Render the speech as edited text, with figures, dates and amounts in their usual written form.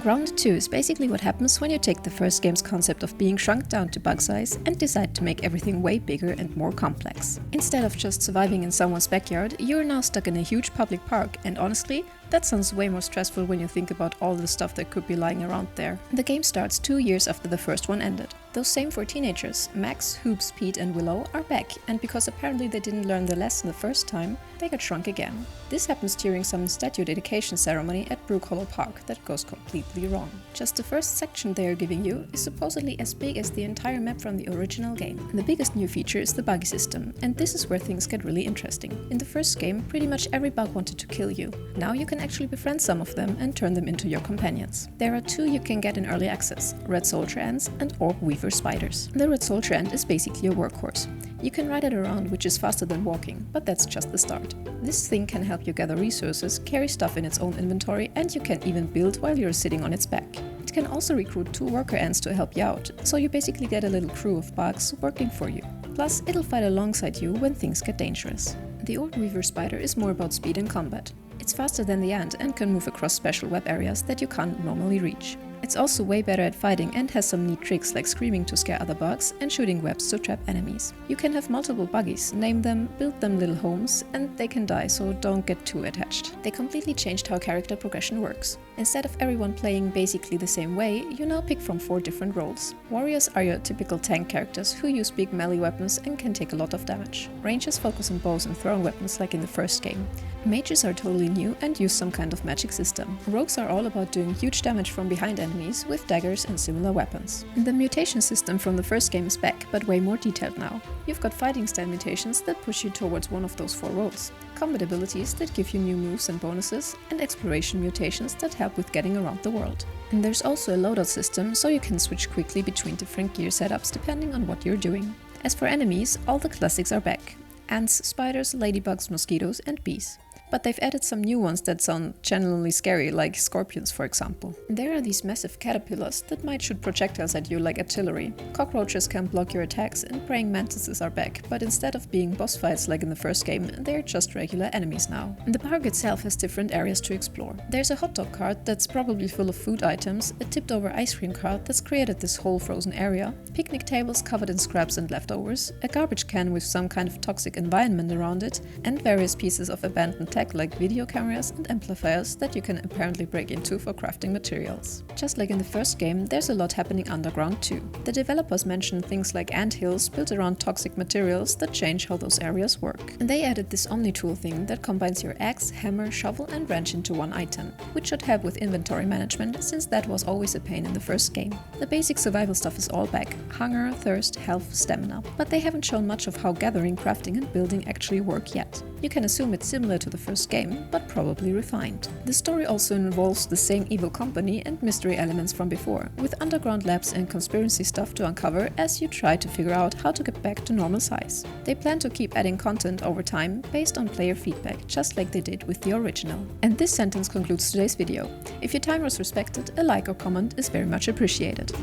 Underground 2 is basically what happens when you take the first game's concept of being shrunk down to bug size and decide to make everything way bigger and more complex. Instead of just surviving in someone's backyard, you're now stuck in a huge public park, and honestly, that sounds way more stressful when you think about all the stuff that could be lying around there. The game starts 2 years after the first one ended. Those same 4 teenagers, Max, Hoops, Pete and Willow, are back, and because apparently they didn't learn the lesson the first time, they got shrunk again. This happens during some statue dedication ceremony at Brook Hollow Park that goes completely wrong. Just the first section they are giving you is supposedly as big as the entire map from the original game. The biggest new feature is the buggy system, and this is where things get really interesting. In the first game, pretty much every bug wanted to kill you. Now you can actually befriend some of them and turn them into your companions. There are 2 you can get in early access, red soldier ants and orb weaver spiders. The red soldier ant is basically a workhorse. You can ride it around, which is faster than walking, but that's just the start. This thing can help you gather resources, carry stuff in its own inventory, and you can even build while you're sitting on its back. It can also recruit 2 worker ants to help you out, so you basically get a little crew of bugs working for you. Plus, it'll fight alongside you when things get dangerous. The orb weaver spider is more about speed and combat. It's faster than the ant and can move across special web areas that you can't normally reach. It's also way better at fighting and has some neat tricks like screaming to scare other bugs and shooting webs to trap enemies. You can have multiple buggies, name them, build them little homes, and they can die, so don't get too attached. They completely changed how character progression works. Instead of everyone playing basically the same way, you now pick from 4 different roles. Warriors are your typical tank characters who use big melee weapons and can take a lot of damage. Rangers focus on bows and throwing weapons like in the first game. Mages are totally new and use some kind of magic system. Rogues are all about doing huge damage from behind enemies with daggers and similar weapons. The mutation system from the first game is back, but way more detailed now. You've got fighting style mutations that push you towards one of those 4 roles, combat abilities that give you new moves and bonuses, and exploration mutations that help with getting around the world. And there's also a loadout system, so you can switch quickly between different gear setups depending on what you're doing. As for enemies, all the classics are back. Ants, spiders, ladybugs, mosquitoes and bees. But they've added some new ones that sound genuinely scary, like scorpions for example. There are these massive caterpillars that might shoot projectiles at you like artillery. Cockroaches can block your attacks, and praying mantises are back, but instead of being boss fights like in the first game, they're just regular enemies now. The park itself has different areas to explore. There's a hot dog cart that's probably full of food items, a tipped over ice cream cart that's created this whole frozen area, picnic tables covered in scraps and leftovers, a garbage can with some kind of toxic environment around it, and various pieces of abandoned tech like video cameras and amplifiers that you can apparently break into for crafting materials. Just like in the first game, there's a lot happening underground too. The developers mentioned things like anthills built around toxic materials that change how those areas work. And they added this Omni Tool thing that combines your axe, hammer, shovel and wrench into one item, which should help with inventory management since that was always a pain in the first game. The basic survival stuff is all back: hunger, thirst, health, stamina. But they haven't shown much of how gathering, crafting and building actually work yet. You can assume it's similar to the first game, but probably refined. The story also involves the same evil company and mystery elements from before, with underground labs and conspiracy stuff to uncover as you try to figure out how to get back to normal size. They plan to keep adding content over time based on player feedback, just like they did with the original. And this sentence concludes today's video. If your time was respected, a like or comment is very much appreciated.